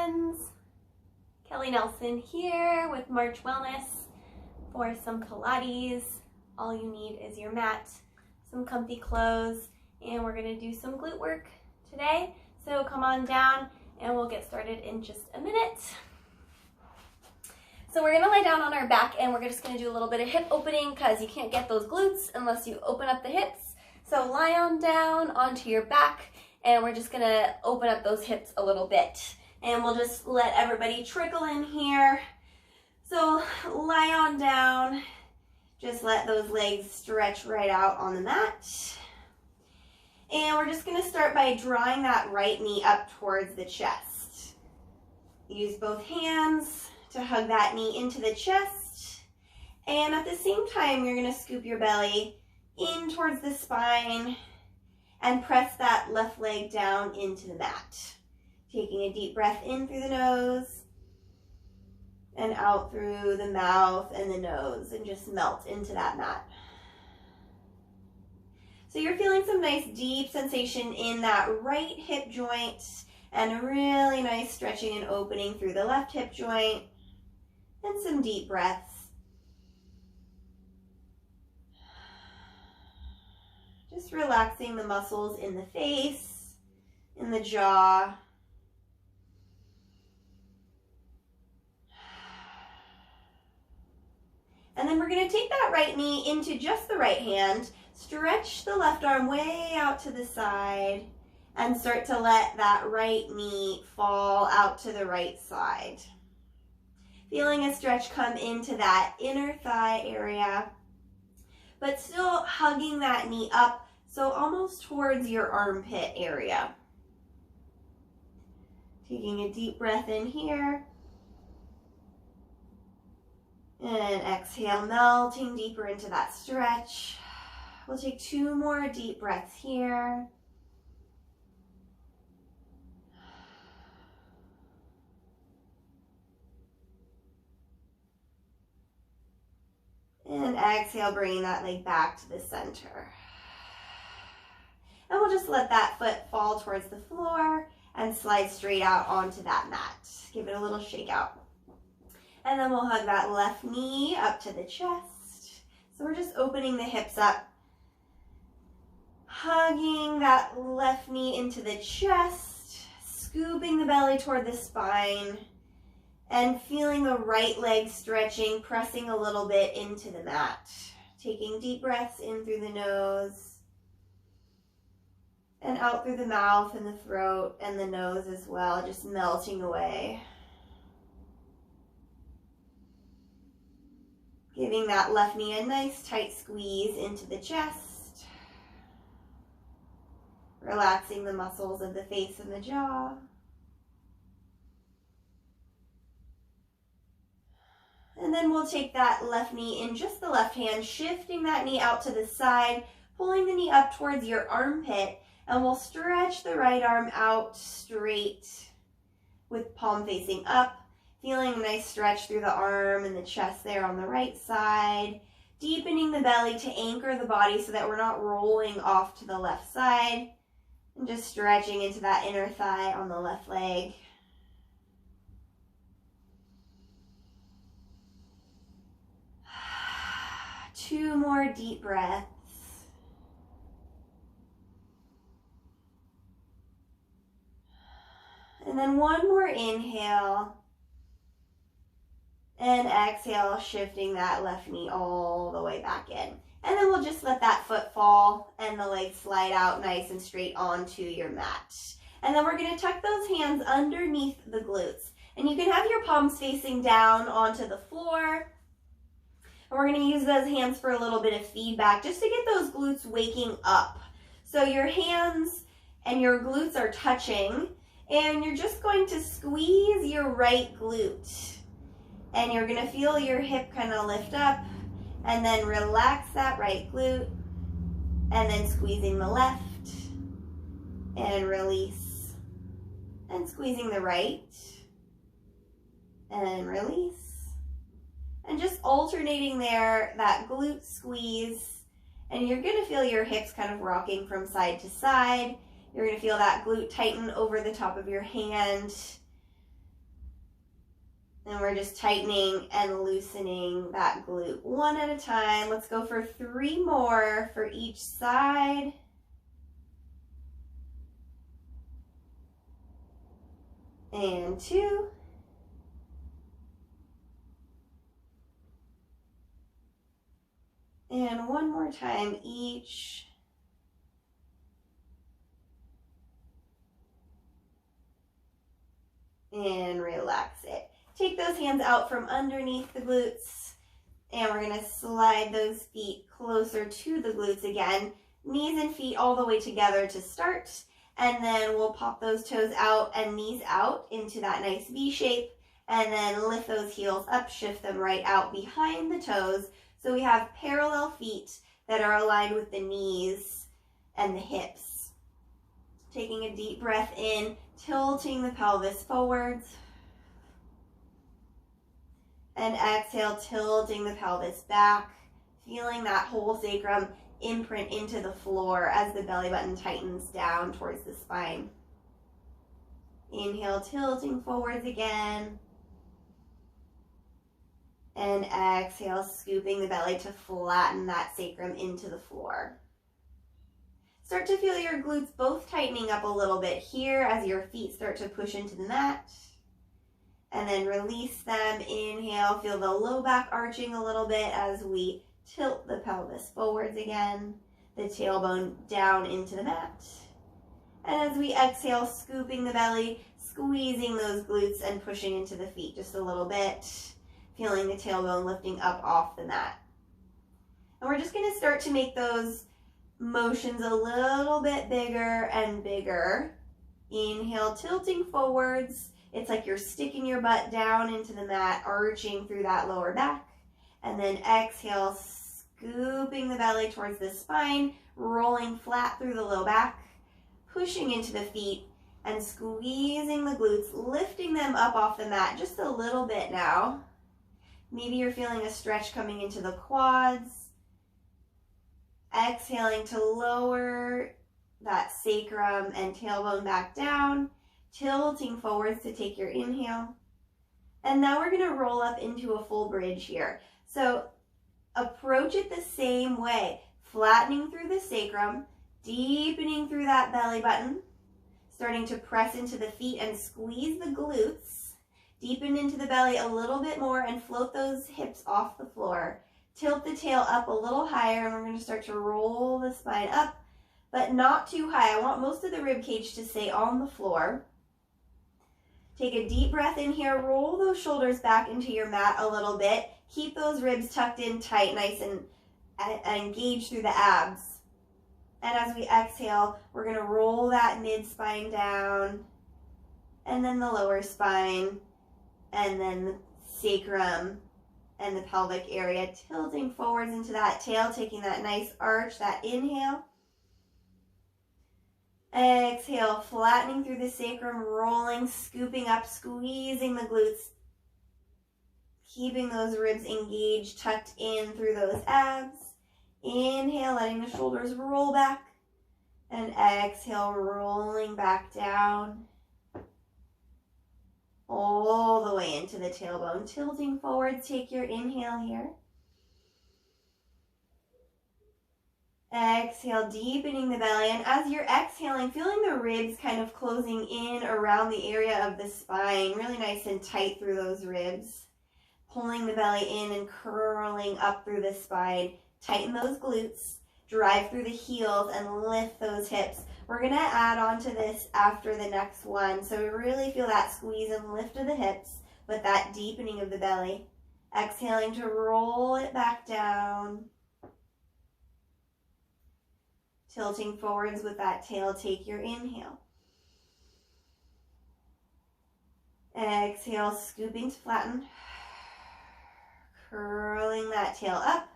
friends, Kelly Nelson here with March Wellness for some Pilates. All you need is your mat, some comfy clothes, and we're gonna do some glute work today. So come on down and we'll get started in just a minute. So we're gonna lay down on our back and we're just gonna do a little bit of hip opening because you can't get those glutes unless you open up the hips. So lie on down onto your back and we're just gonna open up those hips a little bit. And we'll just let everybody trickle in here. So lie on down, just let those legs stretch right out on the mat. And we're just gonna start by drawing that right knee up towards the chest. Use both hands to hug that knee into the chest. And at the same time, you're gonna scoop your belly in towards the spine and press that left leg down into the mat. Taking a deep breath in through the nose and out through the mouth and the nose, and just melt into that mat. So you're feeling some nice deep sensation in that right hip joint and a really nice stretching and opening through the left hip joint, and some deep breaths. Just relaxing the muscles in the face, in the jaw. And then we're going to take that right knee into just the right hand, stretch the left arm way out to the side, and start to let that right knee fall out to the right side. Feeling a stretch come into that inner thigh area, but still hugging that knee up, so almost towards your armpit area. Taking a deep breath in here. And exhale, melting deeper into that stretch. We'll take 2 more deep breaths here. And exhale, bringing that leg back to the center. And we'll just let that foot fall towards the floor and slide straight out onto that mat. Give it a little shake out. And then we'll hug that left knee up to the chest. So we're just opening the hips up, hugging that left knee into the chest, scooping the belly toward the spine, and feeling the right leg stretching, pressing a little bit into the mat. Taking deep breaths in through the nose and out through the mouth and the throat and the nose as well, just melting away. Giving that left knee a nice tight squeeze into the chest. Relaxing the muscles of the face and the jaw. And then we'll take that left knee in just the left hand, shifting that knee out to the side, pulling the knee up towards your armpit, and we'll stretch the right arm out straight with palm facing up. Feeling a nice stretch through the arm and the chest there on the right side. Deepening the belly to anchor the body so that we're not rolling off to the left side. And just stretching into that inner thigh on the left leg. Two more deep breaths. And then one more inhale. And exhale, shifting that left knee all the way back in. And then we'll just let that foot fall and the legs slide out nice and straight onto your mat. And then we're going to tuck those hands underneath the glutes. And you can have your palms facing down onto the floor. And we're going to use those hands for a little bit of feedback just to get those glutes waking up. So your hands and your glutes are touching, and you're just going to squeeze your right glute. And you're going to feel your hip kind of lift up, and then relax that right glute, and then squeezing the left, and release, and squeezing the right, and release, and just alternating there, that glute squeeze, and you're going to feel your hips kind of rocking from side to side. You're going to feel that glute tighten over the top of your hand, And we're just tightening and loosening that glute one at a time. Let's go for 3 more for each side. And 2. And 1 more time each. And relax it. Take those hands out from underneath the glutes, and we're gonna slide those feet closer to the glutes again. Knees and feet all the way together to start, and then we'll pop those toes out and knees out into that nice V shape, and then lift those heels up, shift them right out behind the toes. So we have parallel feet that are aligned with the knees and the hips. Taking a deep breath in, tilting the pelvis forwards. And exhale, tilting the pelvis back, feeling that whole sacrum imprint into the floor as the belly button tightens down towards the spine. Inhale, tilting forwards again. And exhale, scooping the belly to flatten that sacrum into the floor. Start to feel your glutes both tightening up a little bit here as your feet start to push into the mat. And then release them. Inhale, feel the low back arching a little bit as we tilt the pelvis forwards again, the tailbone down into the mat. And as we exhale, scooping the belly, squeezing those glutes and pushing into the feet just a little bit, feeling the tailbone lifting up off the mat. And we're just going to start to make those motions a little bit bigger and bigger. Inhale, tilting forwards. It's like you're sticking your butt down into the mat, arching through that lower back. And then exhale, scooping the belly towards the spine, rolling flat through the low back, pushing into the feet, and squeezing the glutes, lifting them up off the mat just a little bit now. Maybe you're feeling a stretch coming into the quads. Exhaling to lower that sacrum and tailbone back down. Tilting forwards to take your inhale. And now we're going to roll up into a full bridge here. So approach it the same way, flattening through the sacrum, deepening through that belly button, starting to press into the feet and squeeze the glutes, deepen into the belly a little bit more and float those hips off the floor. Tilt the tail up a little higher, and we're going to start to roll the spine up, but not too high. I want most of the rib cage to stay on the floor. Take a deep breath in here, roll those shoulders back into your mat a little bit. Keep those ribs tucked in tight, nice and engaged through the abs. And as we exhale, we're going to roll that mid-spine down, and then the lower spine, and then the sacrum and the pelvic area, tilting forwards into that tail, taking that nice arch, that inhale. Exhale, flattening through the sacrum, rolling, scooping up, squeezing the glutes, keeping those ribs engaged, tucked in through those abs. Inhale, letting the shoulders roll back, and exhale, rolling back down, all the way into the tailbone, tilting forward. Take your inhale here. Exhale, deepening the belly, and as you're exhaling, feeling the ribs kind of closing in around the area of the spine, really nice and tight through those ribs. Pulling the belly in and curling up through the spine. Tighten those glutes, drive through the heels, and lift those hips. We're going to add on to this after the next one, so we really feel that squeeze and lift of the hips, but that deepening of the belly. Exhaling to roll it back down. Tilting forwards with that tail, take your inhale. Exhale, scooping to flatten. Curling that tail up.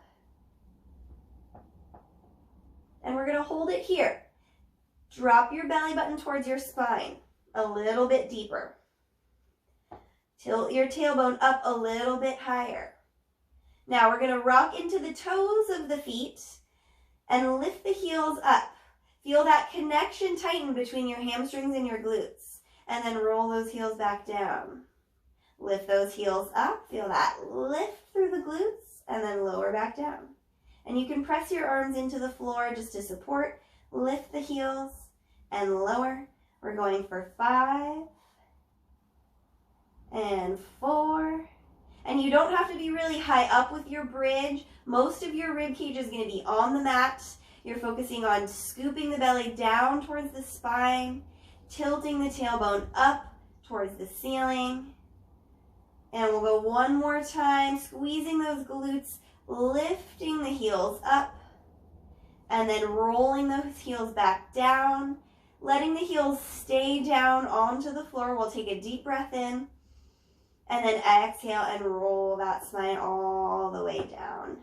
And we're going to hold it here. Drop your belly button towards your spine a little bit deeper. Tilt your tailbone up a little bit higher. Now we're going to rock into the toes of the feet and lift the heels up. Feel that connection tighten between your hamstrings and your glutes. And then roll those heels back down. Lift those heels up. Feel that lift through the glutes and then lower back down. And you can press your arms into the floor just to support. Lift the heels and lower. We're going for 5 and 4. And you don't have to be really high up with your bridge. Most of your rib cage is going to be on the mat. You're focusing on scooping the belly down towards the spine, tilting the tailbone up towards the ceiling. And we'll go one more time, squeezing those glutes, lifting the heels up, and then rolling those heels back down, letting the heels stay down onto the floor. We'll take a deep breath in, and then exhale and roll that spine all the way down.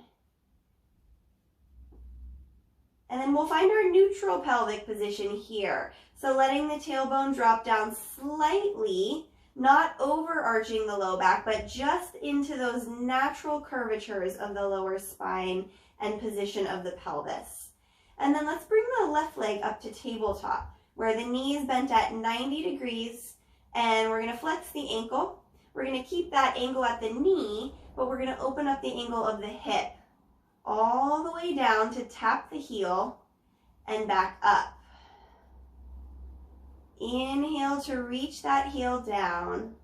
And then we'll find our neutral pelvic position here. So letting the tailbone drop down slightly, not overarching the low back, but just into those natural curvatures of the lower spine and position of the pelvis. And then let's bring the left leg up to tabletop, where the knee is bent at 90 degrees, and we're gonna flex the ankle. We're gonna keep that angle at the knee, but we're gonna open up the angle of the hip all the way down to tap the heel and back up. Inhale to reach that heel down,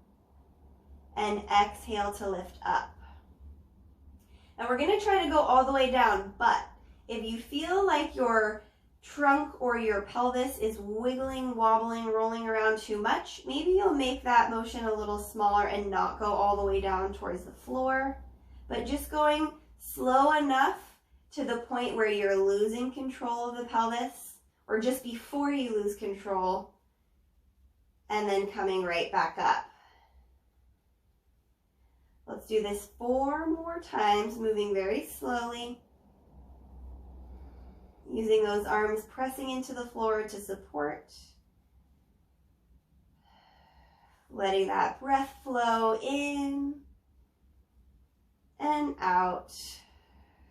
and exhale to lift up. And we're going to try to go all the way down, but if you feel like your trunk or your pelvis is wiggling, wobbling, rolling around too much, maybe you'll make that motion a little smaller and not go all the way down towards the floor, but just going slow enough to the point where you're losing control of the pelvis, or just before you lose control, and then coming right back up. Let's do this 4 more times, moving very slowly, using those arms pressing into the floor to support, letting that breath flow in and out.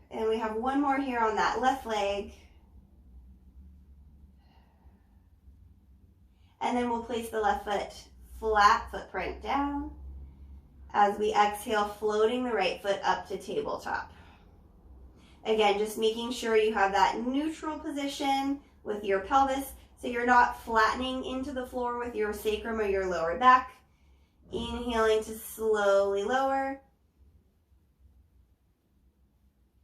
And we have one more here on that left leg. And then we'll place the left foot flat, footprint down, as we exhale, floating the right foot up to tabletop. Again, just making sure you have that neutral position with your pelvis, so you're not flattening into the floor with your sacrum or your lower back. Inhaling to slowly lower,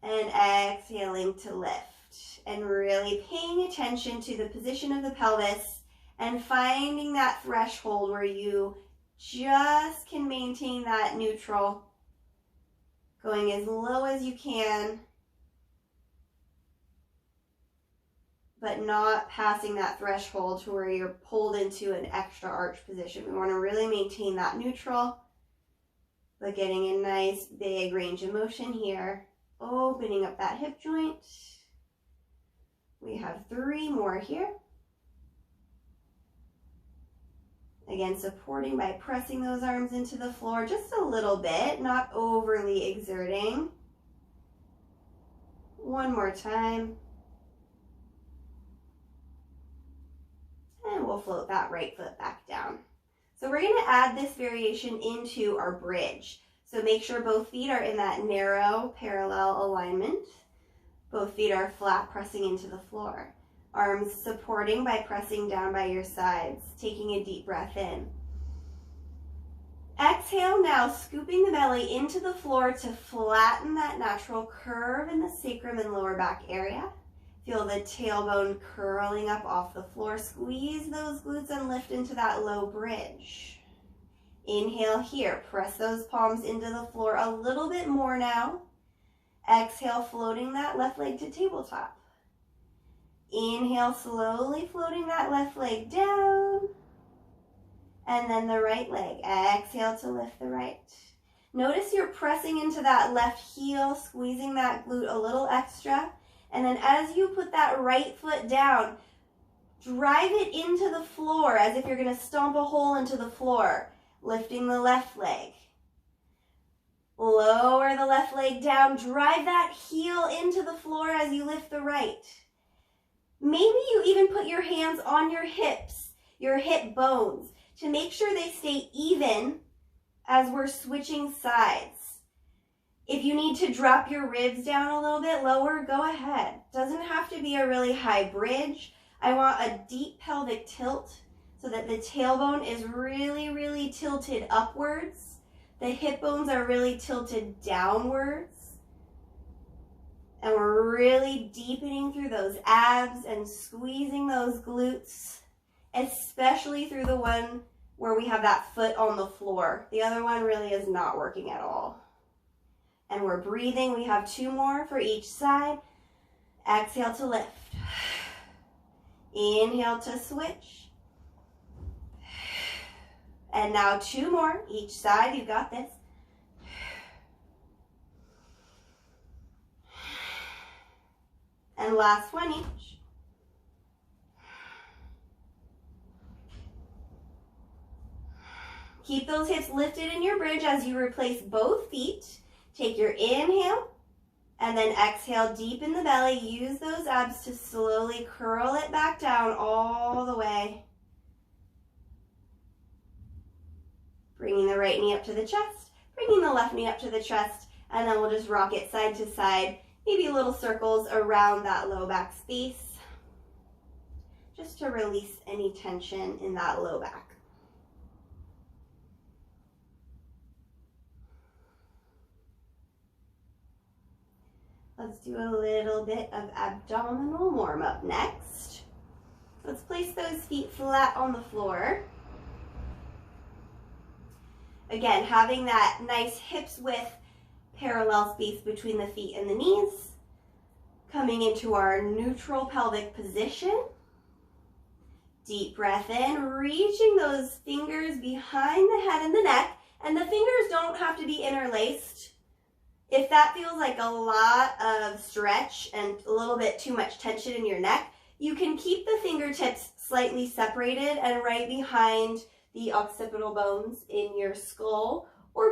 and exhaling to lift. And really paying attention to the position of the pelvis and finding that threshold where you just can maintain that neutral, going as low as you can, but not passing that threshold to where you're pulled into an extra arch position. We want to really maintain that neutral, but getting a nice big range of motion here, opening up that hip joint. We have 3 more here. Again, supporting by pressing those arms into the floor just a little bit, not overly exerting. 1 more time. And we'll float that right foot back down. So we're going to add this variation into our bridge. So make sure both feet are in that narrow parallel alignment. Both feet are flat, pressing into the floor. Arms supporting by pressing down by your sides, taking a deep breath in. Exhale now, scooping the belly into the floor to flatten that natural curve in the sacrum and lower back area. Feel the tailbone curling up off the floor. Squeeze those glutes and lift into that low bridge. Inhale here, press those palms into the floor a little bit more now. Exhale, floating that left leg to tabletop. Inhale, slowly floating that left leg down, and then the right leg. Exhale to lift the right. Notice you're pressing into that left heel, squeezing that glute a little extra, and then as you put that right foot down, drive it into the floor as if you're going to stomp a hole into the floor, lifting the left leg. Lower the left leg down, drive that heel into the floor as you lift the right. Maybe you even put your hands on your hips, your hip bones, to make sure they stay even as we're switching sides. If you need to drop your ribs down a little bit lower, go ahead. Doesn't have to be a really high bridge. I want a deep pelvic tilt so that the tailbone is really, really tilted upwards. The hip bones are really tilted downwards. And we're really deepening through those abs and squeezing those glutes, especially through the one where we have that foot on the floor. The other one really is not working at all. And we're breathing. We have 2 more for each side. Exhale to lift. Inhale to switch. And now 2 more each side. You got this. And last one each. Keep those hips lifted in your bridge as you replace both feet. Take your inhale and then exhale deep in the belly. Use those abs to slowly curl it back down all the way. Bringing the right knee up to the chest, bringing the left knee up to the chest, and then we'll just rock it side to side. Maybe little circles around that low back space, just to release any tension in that low back. Let's do a little bit of abdominal warm up next. Let's place those feet flat on the floor. Again, having that nice hips width parallel space between the feet and the knees. Coming into our neutral pelvic position. Deep breath in, reaching those fingers behind the head and the neck. And the fingers don't have to be interlaced. If that feels like a lot of stretch and a little bit too much tension in your neck, you can keep the fingertips slightly separated and right behind the occipital bones in your skull or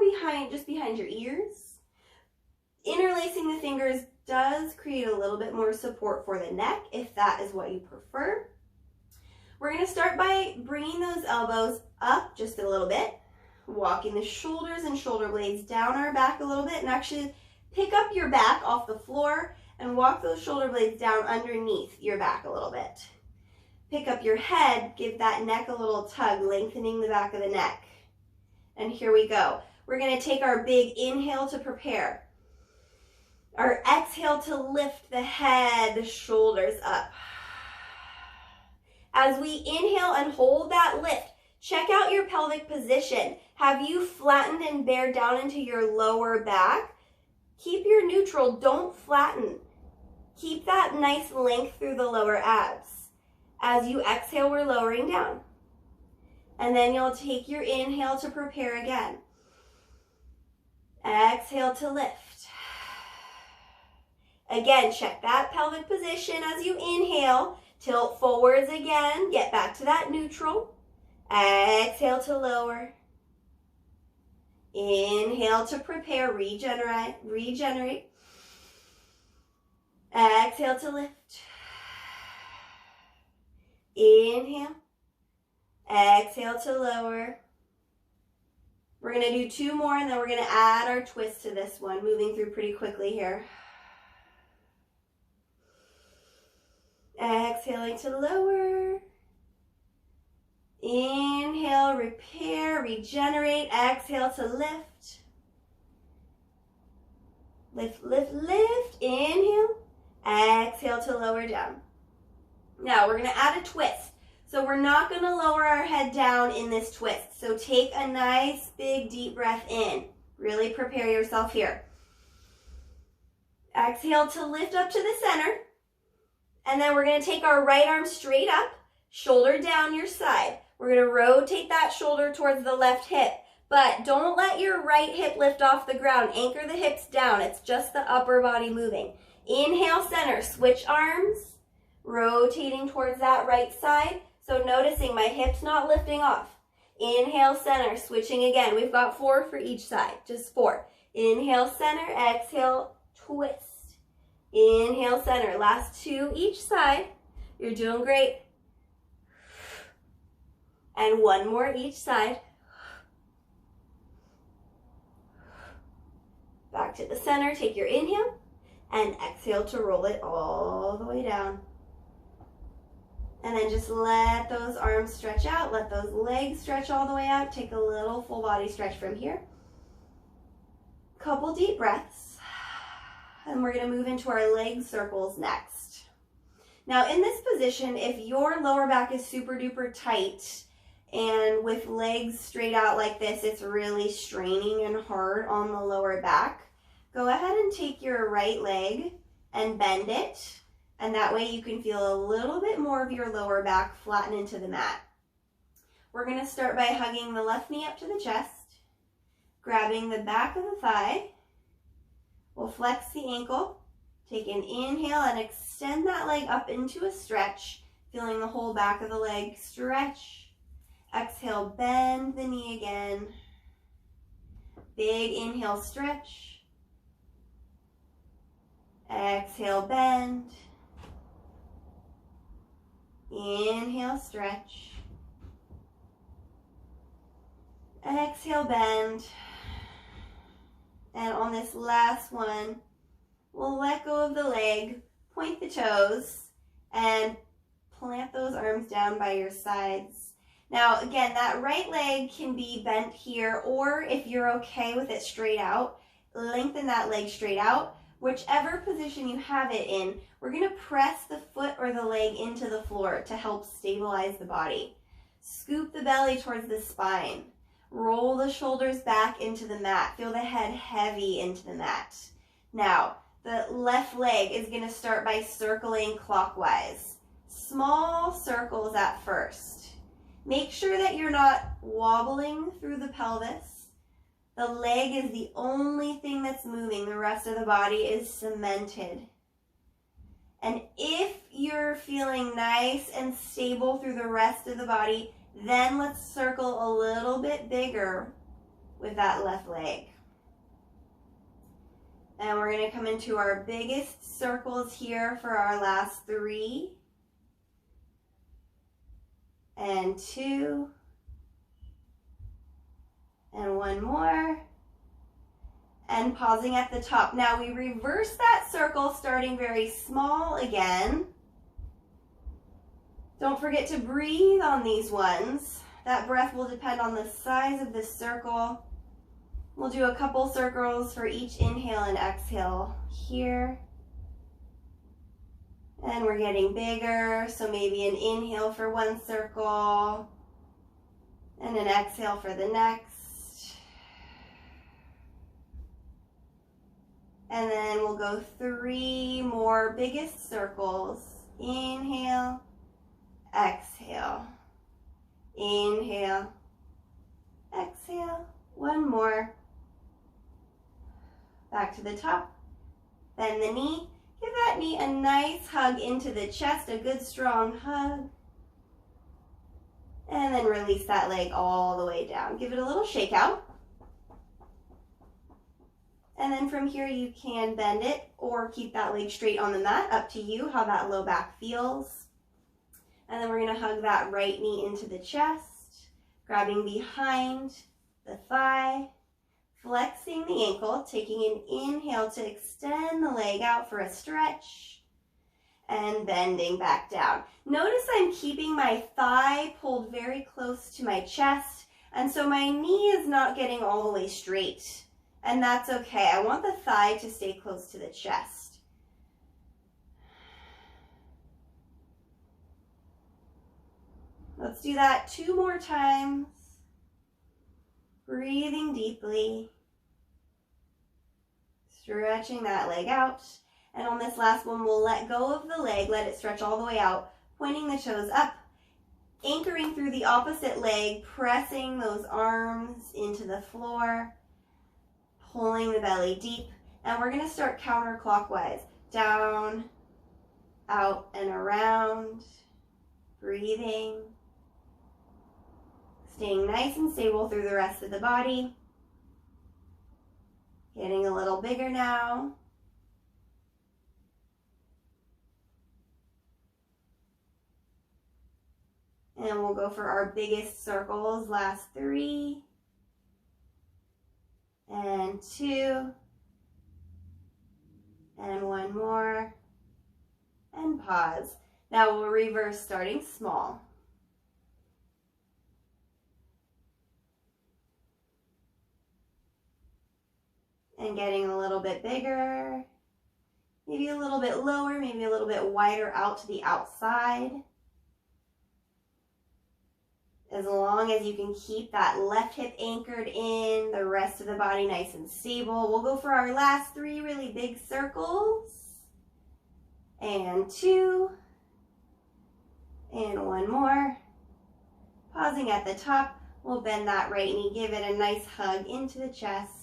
just behind your ears. Interlacing the fingers does create a little bit more support for the neck if that is what you prefer. We're going to start by bringing those elbows up just a little bit, walking the shoulders and shoulder blades down our back a little bit, and actually pick up your back off the floor and walk those shoulder blades down underneath your back a little bit. Pick up your head, give that neck a little tug, lengthening the back of the neck. And here we go. We're going to take our big inhale to prepare. Our exhale to lift the head, the shoulders up. As we inhale and hold that lift, check out your pelvic position. Have you flattened and bared down into your lower back? Keep your neutral, don't flatten. Keep that nice length through the lower abs. As you exhale, we're lowering down. And then you'll take your inhale to prepare again. Exhale to lift. Again, check that pelvic position as you inhale. Tilt forwards again. Get back to that neutral. Exhale to lower. Inhale to prepare. Regenerate. Exhale to lift. Inhale. Exhale to lower. We're going to do 2 more and then we're going to add our twist to this one, moving through pretty quickly here. Exhaling to lower. Inhale, repair, regenerate. Exhale to lift. Lift, lift, lift. Inhale. Exhale to lower down. Now we're going to add a twist. So we're not going to lower our head down in this twist. So take a nice big deep breath in. Really prepare yourself here. Exhale to lift up to the center. And then we're going to take our right arm straight up, shoulder down your side. We're going to rotate that shoulder towards the left hip. But don't let your right hip lift off the ground. Anchor the hips down. It's just the upper body moving. Inhale, center. Switch arms. Rotating towards that right side. So noticing my hips not lifting off. Inhale, center. Switching again. We've got 4 for each side. Just 4. Inhale, center. Exhale, twist. Inhale, center. Last 2 each side. You're doing great. And 1 more each side. back to the center. Take your inhale and exhale to roll it all the way down. And then just let those arms stretch out. Let those legs stretch all the way out. Take a little full body stretch from here. Couple deep breaths. And we're going to move into our leg circles next. Now in this position, if your lower back is super duper tight and with legs straight out like this, it's really straining and hard on the lower back, go ahead and take your right leg and bend it. And that way you can feel a little bit more of your lower back flatten into the mat. We're going to start by hugging the left knee up to the chest, grabbing the back of the thigh. We'll flex the ankle, take an inhale and extend that leg up into a stretch, feeling the whole back of the leg stretch. Exhale, bend the knee again. Big inhale, stretch. Exhale, bend. Inhale, stretch. Exhale, bend. And on this last one, we'll let go of the leg, point the toes, and plant those arms down by your sides. Now, again, that right leg can be bent here, or if you're okay with it straight out, lengthen that leg straight out. Whichever position you have it in, we're going to press the foot or the leg into the floor to help stabilize the body. Scoop the belly towards the spine. Roll the shoulders back into the mat. Feel the head heavy into the mat. Now, the left leg is going to start by circling clockwise. Small circles at first. Make sure that you're not wobbling through the pelvis. The leg is the only thing that's moving. The rest of the body is cemented. And if you're feeling nice and stable through the rest of the body, then let's circle a little bit bigger with that left leg. And we're going to come into our biggest circles here for our last 3 and 2 and 1 more, and pausing at the top. Now we reverse that circle, starting very small again. Don't forget to breathe on these ones. That breath will depend on the size of the circle. We'll do a couple circles for each inhale and exhale here. And we're getting bigger, so maybe an inhale for one circle and an exhale for the next. And then we'll go 3 more biggest circles. Inhale, exhale, inhale, exhale. 1 more. Back to the top. Bend the knee. Give that knee a nice hug into the chest, a good strong hug. And then release that leg all the way down. Give it a little shake out. And then from here you can bend it or keep that leg straight on the mat, up to you how that low back feels. And then we're going to hug that right knee into the chest, grabbing behind the thigh, flexing the ankle, taking an inhale to extend the leg out for a stretch, and bending back down. Notice I'm keeping my thigh pulled very close to my chest, and so my knee is not getting all the way straight. And that's okay. I want the thigh to stay close to the chest. Let's do that 2 more times. Breathing deeply. Stretching that leg out. And on this last one, we'll let go of the leg, let it stretch all the way out, pointing the toes up, anchoring through the opposite leg, pressing those arms into the floor, pulling the belly deep, and we're going to start counterclockwise. Down, out, and around. Breathing. Staying nice and stable through the rest of the body. Getting a little bigger now. And we'll go for our biggest circles, last 3 and 2 and one more, and pause. Now we'll reverse starting small. And getting a little bit bigger, maybe a little bit lower, maybe a little bit wider out to the outside. As long as you can keep that left hip anchored in, the rest of the body nice and stable. We'll go for our last 3 really big circles. And 2. And one more. Pausing at the top, we'll bend that right knee, give it a nice hug into the chest.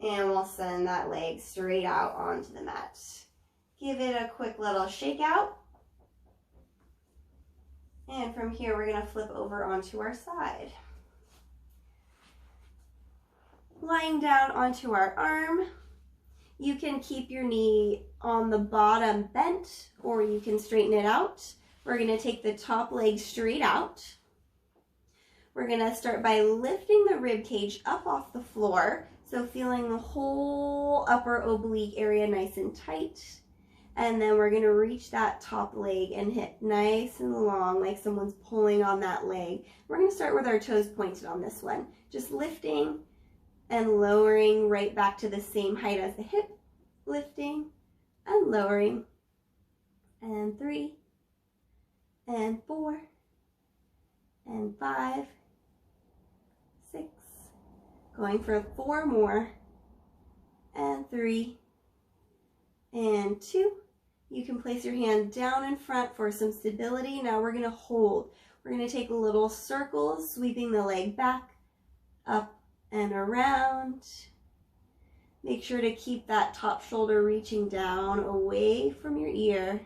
And we'll send that leg straight out onto the mat. Give it a quick little shake out. And from here, we're gonna flip over onto our side. Lying down onto our arm, you can keep your knee on the bottom bent, or you can straighten it out. We're gonna take the top leg straight out. We're gonna start by lifting the rib cage up off the floor, so feeling the whole upper oblique area nice and tight. And then we're gonna reach that top leg and hip nice and long, like someone's pulling on that leg. We're gonna start with our toes pointed on this one. Just lifting and lowering right back to the same height as the hip. Lifting and lowering. And 3, and 4, and 5, 6. Going for 4 more. And 3, and 2. You can place your hand down in front for some stability. Now we're going to hold. We're going to take little circles, sweeping the leg back, up and around. Make sure to keep that top shoulder reaching down away from your ear.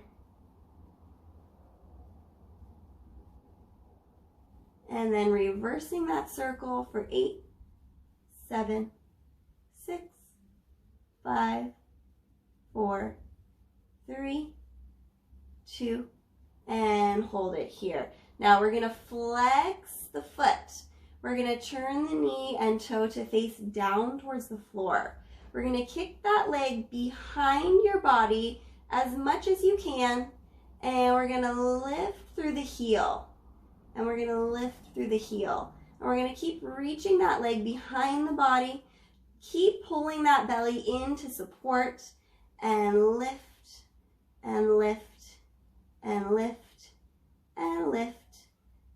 And then reversing that circle for 8, 7, 6, 5, 4, 3, 2, and hold it here. Now we're gonna flex the foot. We're gonna turn the knee and toe to face down towards the floor. We're gonna kick that leg behind your body as much as you can, and we're gonna lift through the heel. And we're gonna lift through the heel. And we're gonna keep reaching that leg behind the body. Keep pulling that belly in to support, and lift, and lift, and lift, and lift,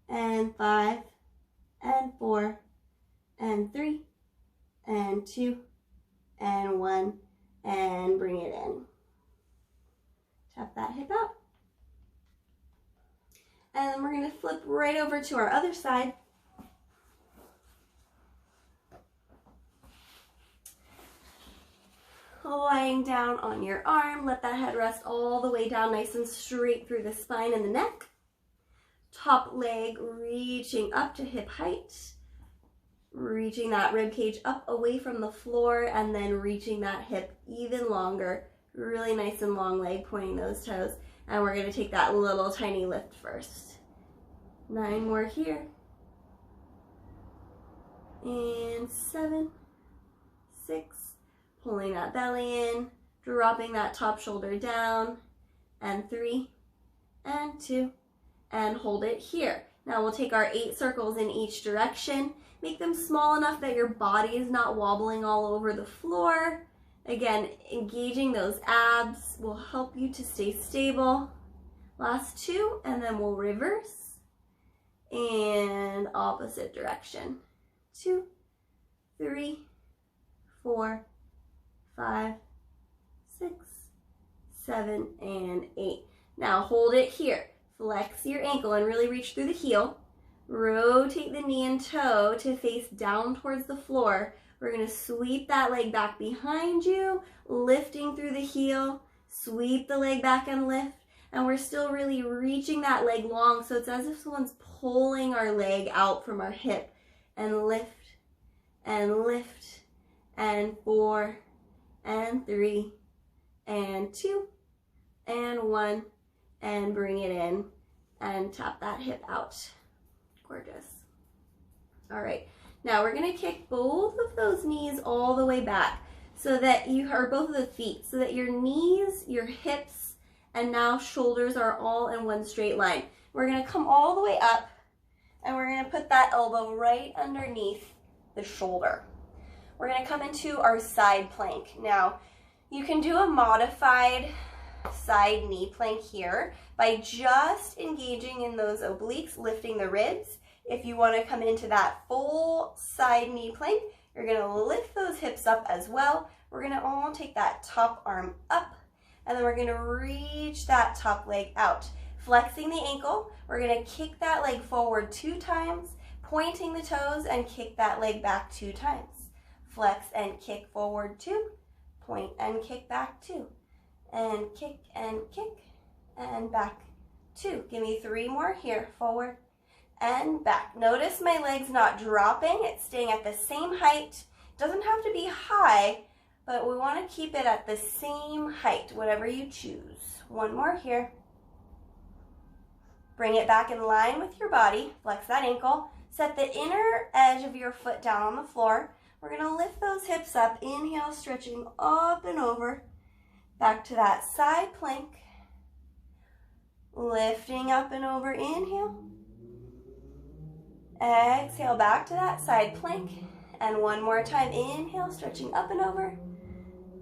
and 5, and 4, and 3, and 2, and 1, and bring it in. Tap that hip out. And then we're going to flip right over to our other side. Lying down on your arm, let that head rest all the way down nice and straight through the spine and the neck. Top leg reaching up to hip height. Reaching that rib cage up away from the floor, and then reaching that hip even longer. Really nice and long leg, pointing those toes. And we're going to take that little tiny lift first. 9 more here. And 7, 6. Pulling that belly in, dropping that top shoulder down, and 3, and 2, and hold it here. Now we'll take our 8 circles in each direction. Make them small enough that your body is not wobbling all over the floor. Again, engaging those abs will help you to stay stable. Last 2, and then we'll reverse, and opposite direction. 2, 3, 4, 5, 6, 7, and 8. Now hold it here. Flex your ankle and really reach through the heel. Rotate the knee and toe to face down towards the floor. We're going to sweep that leg back behind you, lifting through the heel. Sweep the leg back and lift. And we're still really reaching that leg long, so it's as if someone's pulling our leg out from our hip. And lift, and lift, and 4, and 3, and 2, and 1, and bring it in, and tap that hip out. Gorgeous. All right, Now we're gonna kick both of those knees all the way back so that both of the feet, so that your knees, your hips, and now shoulders are all in one straight line. We're gonna come all the way up and we're gonna put that elbow right underneath the shoulder. We're gonna come into our side plank. Now, you can do a modified side knee plank here by just engaging in those obliques, lifting the ribs. If you want to come into that full side knee plank, you're going to lift those hips up as well. We're going to all take that top arm up, and then we're going to reach that top leg out. Flexing the ankle, we're going to kick that leg forward 2 times, pointing the toes, and kick that leg back 2 times. Flex and kick forward 2, point and kick back 2, and kick and back 2. Give me 3 more here, forward and back. Notice my leg's not dropping, it's staying at the same height. Doesn't have to be high, but we want to keep it at the same height, whatever you choose. 1 more here. Bring it back in line with your body, flex that ankle, set the inner edge of your foot down on the floor. We're going to lift those hips up, inhale, stretching up and over, back to that side plank, lifting up and over, inhale, exhale, back to that side plank, and 1 more time, inhale, stretching up and over,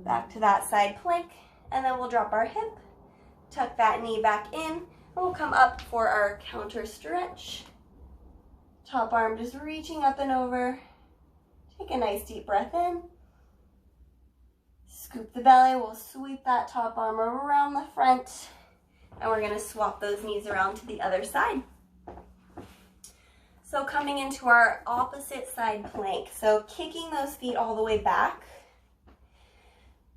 back to that side plank, and then we'll drop our hip, tuck that knee back in, and we'll come up for our counter stretch. Top arm just reaching up and over. Take a nice deep breath in. Scoop the belly, we'll sweep that top arm around the front, and we're gonna swap those knees around to the other side. So coming into our opposite side plank. So kicking those feet all the way back,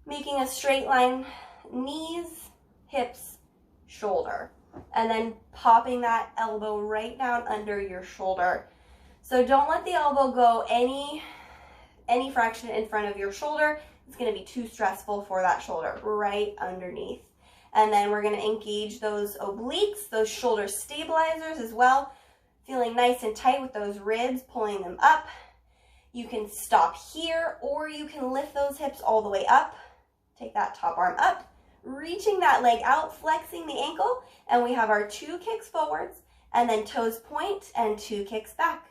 making a straight line, knees, hips, shoulder, and then popping that elbow right down under your shoulder. So don't let the elbow go any fraction in front of your shoulder. It's going to be too stressful for that shoulder, right underneath. And then we're going to engage those obliques, those shoulder stabilizers as well, feeling nice and tight with those ribs, pulling them up. You can stop here, or you can lift those hips all the way up. Take that top arm up, reaching that leg out, flexing the ankle, and we have our 2 kicks forwards, and then toes point and 2 kicks back.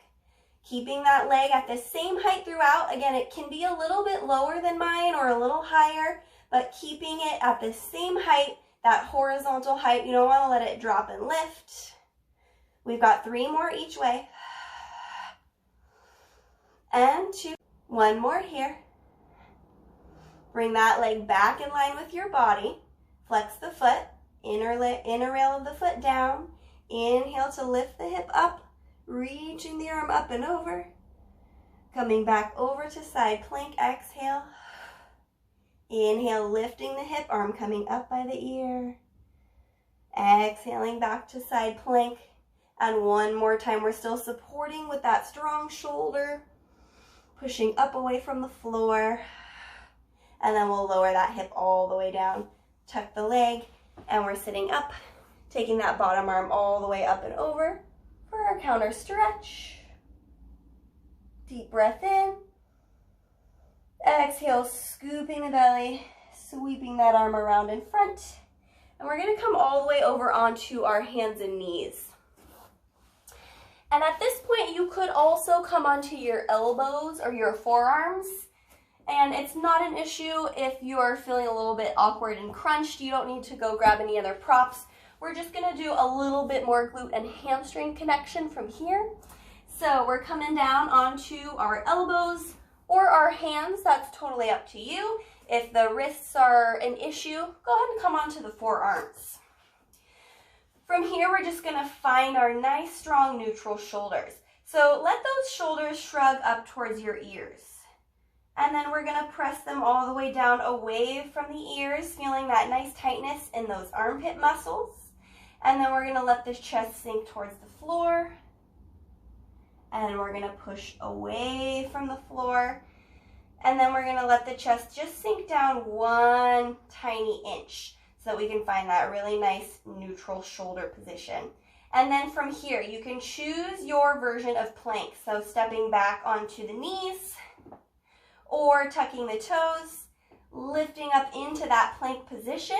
Keeping that leg at the same height throughout. Again, it can be a little bit lower than mine or a little higher, but keeping it at the same height, that horizontal height. You don't want to let it drop and lift. We've got 3 more each way. And 2. 1 more here. Bring that leg back in line with your body. Flex the foot, inner rail of the foot down. Inhale to lift the hip up. Reaching the arm up and over, coming back over to side plank, exhale, inhale, lifting the hip, arm coming up by the ear, exhaling back to side plank, and 1 more time, we're still supporting with that strong shoulder, pushing up away from the floor, and then we'll lower that hip all the way down, tuck the leg, and we're sitting up, taking that bottom arm all the way up and over, for our counter stretch. Deep breath in. Exhale, scooping the belly, sweeping that arm around in front. And we're going to come all the way over onto our hands and knees. And at this point, you could also come onto your elbows or your forearms. And it's not an issue if you're feeling a little bit awkward and crunched. You don't need to go grab any other props. We're just going to do a little bit more glute and hamstring connection from here. So we're coming down onto our elbows or our hands. That's totally up to you. If the wrists are an issue, go ahead and come onto the forearms. From here, we're just going to find our nice, strong, neutral shoulders. So let those shoulders shrug up towards your ears. And then we're going to press them all the way down away from the ears, feeling that nice tightness in those armpit muscles. And then we're going to let the chest sink towards the floor. And we're going to push away from the floor. And then we're going to let the chest just sink down 1 tiny inch so that we can find that really nice neutral shoulder position. And then from here, you can choose your version of plank. So stepping back onto the knees or tucking the toes, lifting up into that plank position.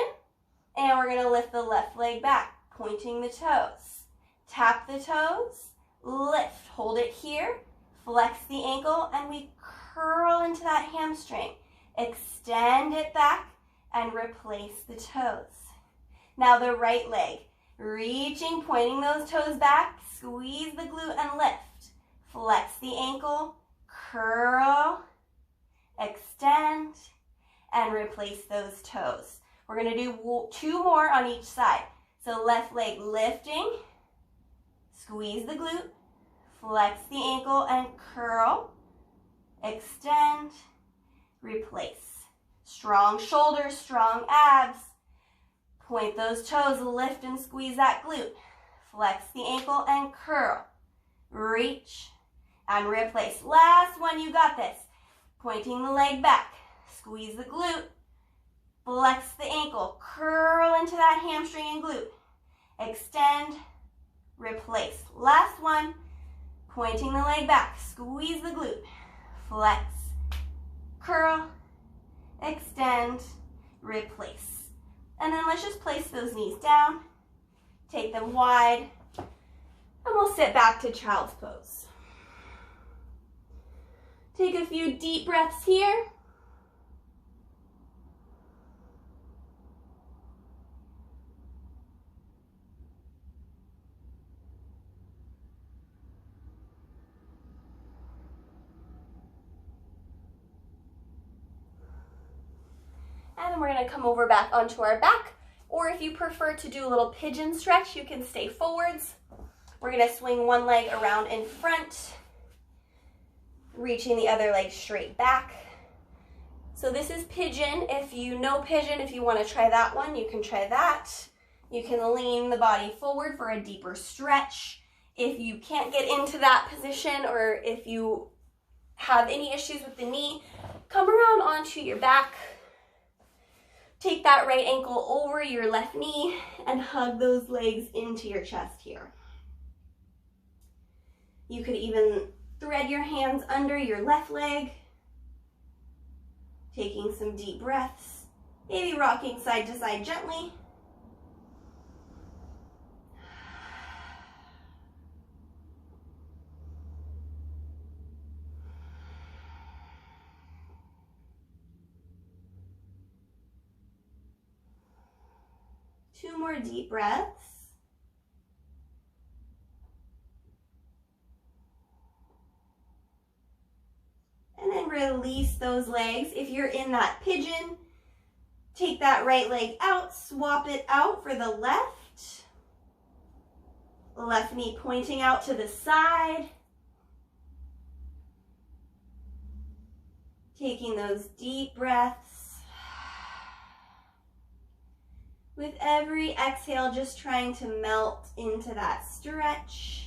And we're going to lift the left leg back, pointing the toes. Tap the toes, lift, hold it here, flex the ankle, and we curl into that hamstring. Extend it back and replace the toes. Now the right leg. Reaching, pointing those toes back, squeeze the glute and lift. Flex the ankle, curl, extend, and replace those toes. We're going to do 2 more on each side. So left leg lifting, squeeze the glute, flex the ankle and curl, extend, replace. Strong shoulders, strong abs. Point those toes, lift and squeeze that glute. Flex the ankle and curl. Reach and replace. Last one, you got this. Pointing the leg back. Squeeze the glute. Flex the ankle. Curl into that hamstring and glute. Extend, replace. Last one, pointing the leg back. Squeeze the glute. Flex, curl, extend, replace. And then let's just place those knees down, take them wide, and we'll sit back to child's pose. Take a few deep breaths here. And then we're going to come over back onto our back, or if you prefer to do a little pigeon stretch, you can stay forwards. We're going to swing one leg around in front, reaching the other leg straight back. So this is pigeon. If you know pigeon, if you want to try that one, you can try that. You can lean the body forward for a deeper stretch. If you can't get into that position, or if you have any issues with the knee, come around onto your back. Take that right ankle over your left knee and hug those legs into your chest here. You could even thread your hands under your left leg, taking some deep breaths, maybe rocking side to side gently. Two more deep breaths. And then release those legs. If you're in that pigeon, take that right leg out, swap it out for the left. Left knee pointing out to the side. Taking those deep breaths. With every exhale, just trying to melt into that stretch.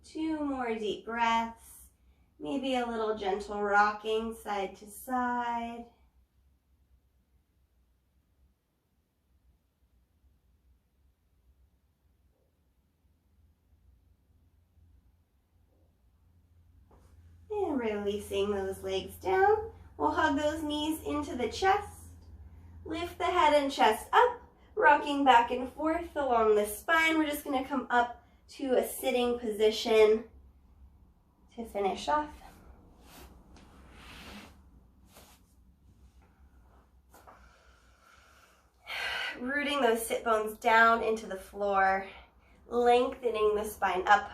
Two more deep breaths. Maybe a little gentle rocking side to side. And releasing those legs down. We'll hug those knees into the chest. Lift the head and chest up, rocking back and forth along the spine. We're just going to come up to a sitting position to finish off. Rooting those sit bones down into the floor, lengthening the spine up,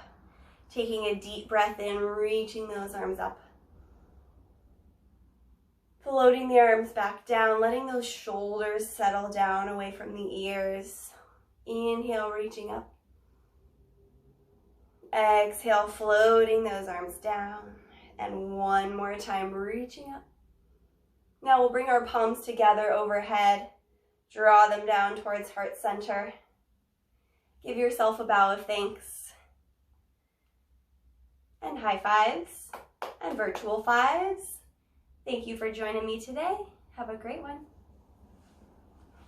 taking a deep breath in, reaching those arms up. Floating the arms back down, letting those shoulders settle down away from the ears. Inhale, reaching up. Exhale, floating those arms down. And one more time, reaching up. Now we'll bring our palms together overhead, draw them down towards heart center. Give yourself a bow of thanks. And high fives and virtual fives. Thank you for joining me today. Have a great one.